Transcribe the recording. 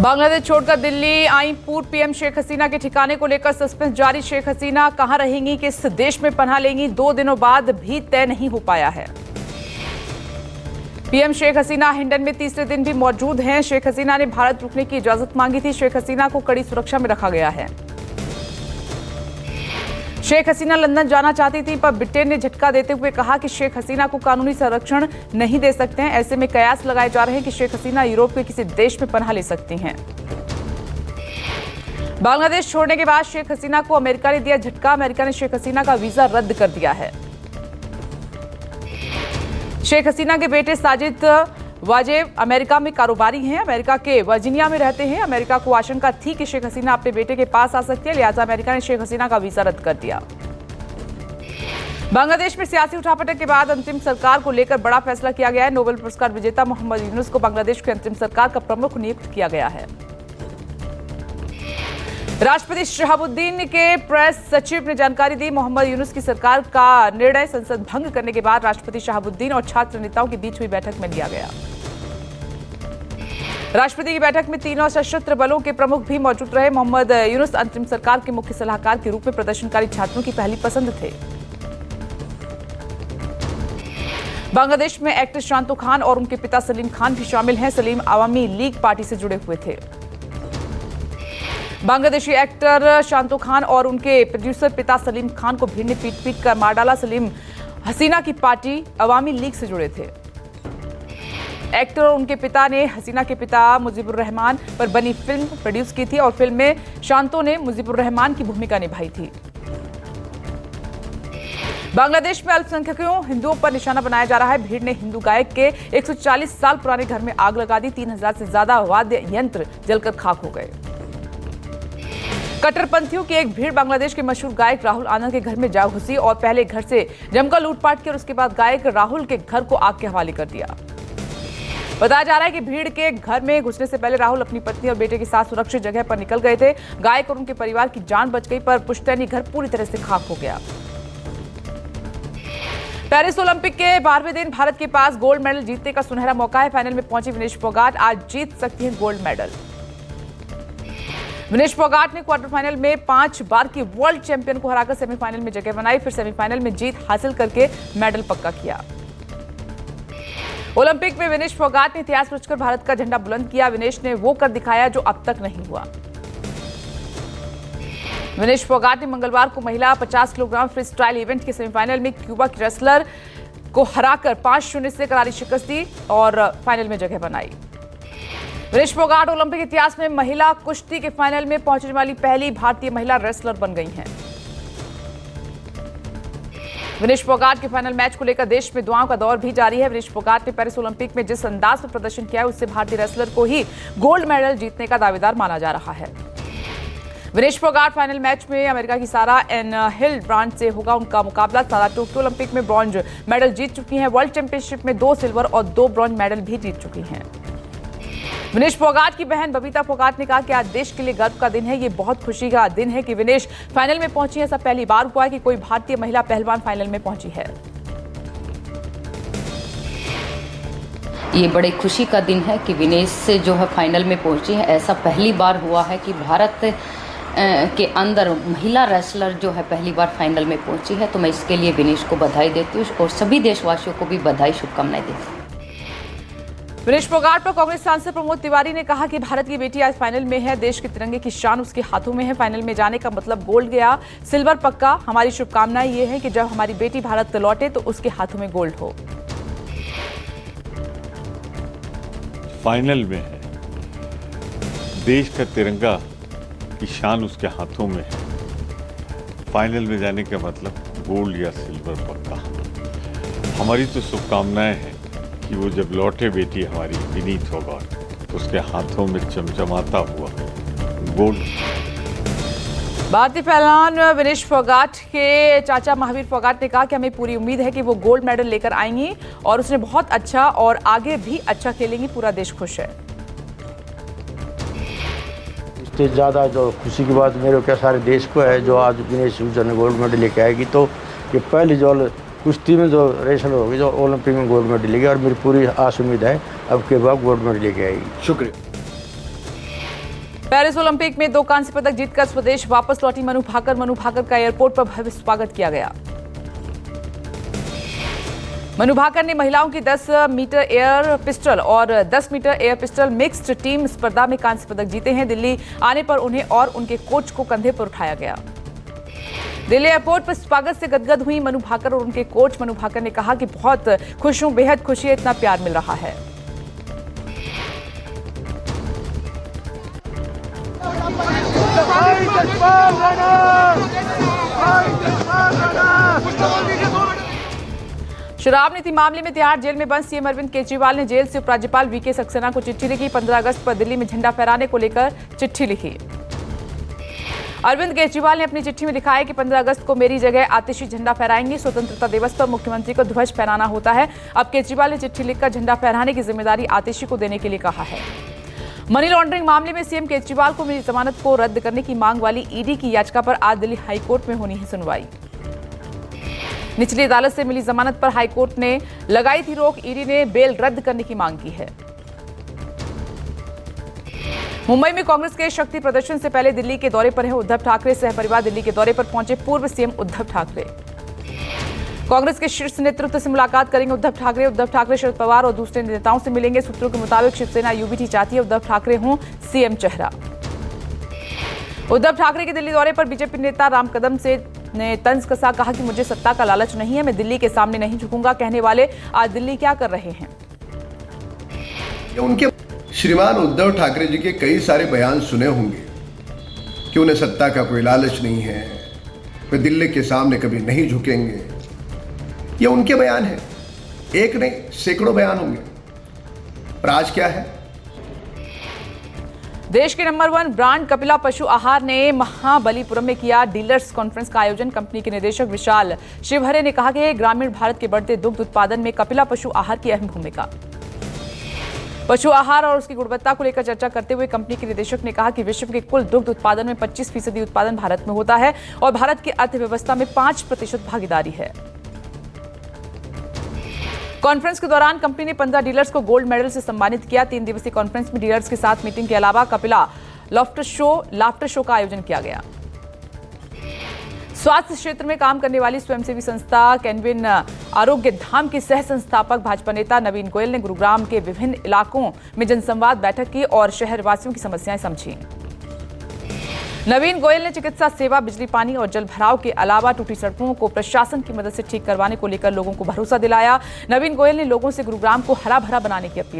बांग्लादेश छोड़कर दिल्ली आई पूर्व पीएम शेख हसीना के ठिकाने को लेकर सस्पेंस जारी। शेख हसीना कहां रहेंगी, किस देश में पनाह लेंगी, 2 दिनों बाद भी तय नहीं हो पाया है। पीएम शेख हसीना हिंडन में तीसरे दिन भी मौजूद हैं। शेख हसीना ने भारत रुकने की इजाजत मांगी थी। शेख हसीना को कड़ी सुरक्षा में रखा गया है। शेख हसीना लंदन जाना चाहती थी, पर ब्रिटेन ने झटका देते हुए कहा कि शेख हसीना को कानूनी संरक्षण नहीं दे सकते हैं। ऐसे में कयास लगाए जा रहे हैं कि शेख हसीना यूरोप के किसी देश में पनाह ले सकती हैं। बांग्लादेश छोड़ने के बाद शेख हसीना को अमेरिका ने दिया झटका। अमेरिका ने शेख हसीना का वीजा रद्द कर दिया है। शेख हसीना के बेटे साजिद वाजेब अमेरिका में कारोबारी हैं। अमेरिका के वर्जीनिया में रहते हैं। अमेरिका को आशंका थी कि शेख हसीना अपने बेटे के पास आ सकती है, लिहाजा अमेरिका ने शेख हसीना का वीजा रद्द कर दिया। बांग्लादेश में सियासी उठापटक के बाद अंतरिम सरकार को लेकर बड़ा फैसला किया गया है। नोबेल पुरस्कार विजेता मोहम्मद यूनुस को बांग्लादेश की अंतरिम सरकार का प्रमुख नियुक्त किया गया है। राष्ट्रपति शहाबुद्दीन के प्रेस सचिव ने जानकारी दी, मोहम्मद यूनुस की सरकार का निर्णय संसद भंग करने के बाद राष्ट्रपति शहाबुद्दीन और छात्र नेताओं के बीच हुई बैठक में लिया गया। राष्ट्रपति की बैठक में तीनों सशस्त्र बलों के प्रमुख भी मौजूद रहे। मोहम्मद यूनुस अंतरिम सरकार के मुख्य सलाहकार के रूप में प्रदर्शनकारी छात्रों की पहली पसंद थे। बांग्लादेश में एक्टर शांतो खान और उनके पिता सलीम खान भी शामिल हैं। सलीम आवामी लीग पार्टी से जुड़े हुए थे। बांग्लादेशी एक्टर शांतो खान और उनके प्रोड्यूसर पिता सलीम खान को भीड़ ने पीट कर मार डाला। सलीम हसीना की पार्टी अवामी लीग से जुड़े थे। एक्टर और उनके पिता ने हसीना के पिता मुजीबुर रहमान पर बनी फिल्म प्रोड्यूस की थी और फिल्म में शांतो ने मुजीबुर रहमान की भूमिका निभाई थी। बांग्लादेश में अल्पसंख्यकों हिंदुओं पर निशाना बनाया जा रहा है। भीड़ ने हिंदू गायक के 140 साल पुराने घर में आग लगा दी। 3000 से ज्यादा वाद्य यंत्र जलकर खाक हो गए। कट्टरपंथियों की एक भीड़ बांग्लादेश के मशहूर गायक राहुल आनंद के घर में जा घुसी और पहले घर से जमकर लूटपाट की और उसके बाद गायक राहुल के घर को आग के हवाले कर दिया। बताया जा रहा है कि भीड़ के घर में घुसने से पहले राहुल अपनी पत्नी और बेटे के साथ सुरक्षित जगह पर निकल गए थे। गायक और उनके परिवार की जान बच गई, पर पुश्तैनी घर पूरी तरह से खाक हो गया। पेरिस ओलंपिक के 12वें दिन भारत के पास गोल्ड मेडल जीतने का सुनहरा मौका है। फाइनल में पहुंची विनेश फोगाट आज जीत सकती हैं गोल्ड मेडल। विनेश फोगाट ने क्वार्टर फाइनल में 5 बार की वर्ल्ड चैंपियन को हराकर सेमीफाइनल में जगह बनाई, फिर सेमीफाइनल में जीत हासिल करके मेडल पक्का किया। ओलंपिक में विनेश फोगाट ने इतिहास रचकर भारत का झंडा बुलंद किया। विनेश ने वो कर दिखाया जो अब तक नहीं हुआ। विनेश फोगाट ने मंगलवार को महिला 50 किलोग्राम फ्री स्टाइल इवेंट के सेमीफाइनल में क्यूबा की रेसलर को हराकर 5-0 से करारी शिकस्त दी और फाइनल में जगह बनाई। विनेश फोगाट ओलंपिक इतिहास में महिला कुश्ती के फाइनल में पहुंचने वाली पहली भारतीय महिला रेसलर बन गई हैं। विनेश फोगाट के फाइनल मैच को लेकर देश में दुआओं का दौर भी जारी है। विनेश फोगाट ने पेरिस ओलंपिक में जिस अंदाज में प्रदर्शन किया है, उससे भारतीय रेसलर को ही गोल्ड मेडल जीतने का दावेदार माना जा रहा है। विनेश फोगाट फाइनल मैच में अमेरिका की सारा एन हिल ब्रांड से होगा उनका मुकाबला। सारा टोक्यो ओलंपिक में ब्रॉन्ज मेडल जीत चुकी हैं। वर्ल्ड चैंपियनशिप में 2 सिल्वर और 2 ब्रॉन्ज मेडल भी जीत चुकी हैं। विनेश फोगाट की बहन बबीता फोगाट ने कहा कि आज देश के लिए गर्व का दिन है। ये बहुत खुशी का दिन है कि विनेश फाइनल में पहुंची है। ऐसा पहली बार हुआ है कि कोई भारतीय महिला पहलवान फाइनल में पहुंची है। ये बड़े खुशी का दिन है कि विनेश से जो है फाइनल में पहुंची है। ऐसा पहली बार हुआ है कि भारत के अंदर महिला रेसलर जो है पहली बार फाइनल में पहुंची है। तो मैं इसके लिए विनेश को बधाई देती हूँ और सभी देशवासियों को भी बधाई शुभकामनाएं देती हूँ। विनेश फोगाट पर कांग्रेस सांसद प्रमोद तिवारी ने कहा कि भारत की बेटी आज फाइनल में है। देश के तिरंगे की शान उसके हाथों में है। फाइनल में जाने का मतलब गोल्ड गया, सिल्वर पक्का। हमारी शुभकामनाएं ये है कि जब हमारी बेटी भारत लौटे तो उसके हाथों में गोल्ड हो। फाइनल में है, देश का तिरंगा की शान उसके हाथों में है। फाइनल में जाने का मतलब गोल्ड या सिल्वर पक्का। हमारी तो शुभकामनाएं हैं कि वो जब लौटे बेटी हमारी विनीत फोगाट तो उसके हाथों में चमचमाता हुआ गोल्ड। भारतीय पहलवान विनेश फोगाट के चाचा महावीर फोगाट ने कहा कि हमें पूरी उम्मीद है कि वो गोल्ड मेडल लेकर आएंगी और उसने बहुत अच्छा और आगे भी अच्छा खेलेंगी। पूरा देश खुश है। इससे ज़्यादा जो खुशी की बात मेरे क्या सारे देश को है जो आज विनेश ने गोल्ड मेडल लेके आएगी। तो ये पहली जो कुश्ती में जो रेसलर होगी जो ओलंपिक में गोल्ड मेडल लेगी और मेरी पूरी आस उम्मीद है अब के बाद गोल्ड मेडल लेके आएगी। शुक्रिया। पेरिस ओलंपिक में 2 कांस्य पदक जीतकर स्वदेश वापस लौटी मनु भाकर का एयरपोर्ट पर भव्य स्वागत किया गया। मनु भाकर ने महिलाओं की 10 मीटर एयर पिस्टल और 10 metre air pistol mixed team स्पर्धा में कांस्य पदक जीते हैं। दिल्ली आने पर उन्हें और उनके कोच को कंधे पर उठाया गया। दिल्ली एयरपोर्ट पर स्वागत से गदगद हुई मनु भाकर और उनके कोच। मनु भाकर ने कहा कि बहुत खुश हूं, बेहद खुशी है, इतना प्यार मिल रहा है। शराब नीति मामले में तिहाड़ जेल में बंद सीएम अरविंद केजरीवाल ने जेल से उपराज्यपाल वीके सक्सेना को चिट्ठी लिखी। 15 अगस्त पर दिल्ली में झंडा फहराने को लेकर चिट्ठी लिखी। अरविंद केजरीवाल ने अपनी चिट्ठी में लिखा है कि 15 अगस्त को मेरी जगह आतिशी झंडा फहराएंगे। स्वतंत्रता दिवस पर मुख्यमंत्री को ध्वज फहराना होता है। अब केजरीवाल ने चिट्ठी लिखकर झंडा फहराने की जिम्मेदारी आतिशी को देने के लिए कहा है। मनी लॉन्ड्रिंग मामले में सीएम केजरीवाल को मिली जमानत को रद्द करने की मांग वाली ईडी की याचिका पर आज दिल्ली हाईकोर्ट में होनी है सुनवाई। निचली अदालत से मिली जमानत पर हाईकोर्ट ने लगाई थी रोक। ईडी ने बेल रद्द करने की मांग की है। मुंबई में कांग्रेस के शक्ति प्रदर्शन से पहले दिल्ली के दौरे पर हैं उद्धव ठाकरे। सहपरिवार दिल्ली के दौरे पर पहुंचे पूर्व सीएम उद्धव ठाकरे। कांग्रेस के शीर्ष नेतृत्व से मुलाकात करेंगे उद्धव ठाकरे। उद्धव ठाकरे शरद पवार और दूसरे नेताओं से मिलेंगे। सूत्रों के मुताबिक शिवसेना यूबीटी चाहती है उद्धव ठाकरे हों सीएम चेहरा। उद्धव ठाकरे के दिल्ली दौरे पर बीजेपी नेता राम कदम से ने तंज कसा। कहा कि मुझे सत्ता का लालच नहीं है, मैं दिल्ली के सामने नहीं झुकूंगा। कहने वाले आज दिल्ली क्या कर रहे हैं। उनके श्रीमान उद्धव ठाकरे जी के कई सारे बयान सुने होंगे कि उन्हें सत्ता का कोई लालच नहीं है, वे दिल्ली के सामने कभी नहीं झुकेंगे। ये उनके बयान है, एक नहीं सैकड़ों बयान होंगे। पर आज क्या है? देश के नंबर 1 ब्रांड कपिला पशु आहार ने महाबलीपुरम में किया डीलर्स कॉन्फ्रेंस का आयोजन। कंपनी के निदेशक विशाल शिवहरे ने कहा कि ग्रामीण भारत के बढ़ते दुग्ध उत्पादन में कपिला पशु आहार की अहम भूमिका। पशु आहार और उसकी गुणवत्ता को लेकर चर्चा करते हुए कंपनी के निदेशक ने कहा कि विश्व के कुल दुग्ध उत्पादन में 25% उत्पादन भारत में होता है और भारत की अर्थव्यवस्था में 5% भागीदारी है। कॉन्फ्रेंस के दौरान कंपनी ने 15 डीलर्स को गोल्ड मेडल से सम्मानित किया। 3 दिवसीय कॉन्फ्रेंस में डीलर्स के साथ मीटिंग के अलावा कपिला लाफ्टर शो का आयोजन किया गया। स्वास्थ्य क्षेत्र में काम करने वाली स्वयंसेवी संस्था कैनविन आरोग्य धाम की सह संस्थापक भाजपा नेता नवीन गोयल ने गुरुग्राम के विभिन्न इलाकों में जनसंवाद बैठक की और शहरवासियों की समस्याएं समझी। नवीन गोयल ने चिकित्सा सेवा, बिजली, पानी और जल भराव के अलावा टूटी सड़कों को प्रशासन की मदद से ठीक करवाने को लेकर लोगों को भरोसा दिलाया। नवीन गोयल ने लोगों से गुरुग्राम को हरा भरा बनाने की अपील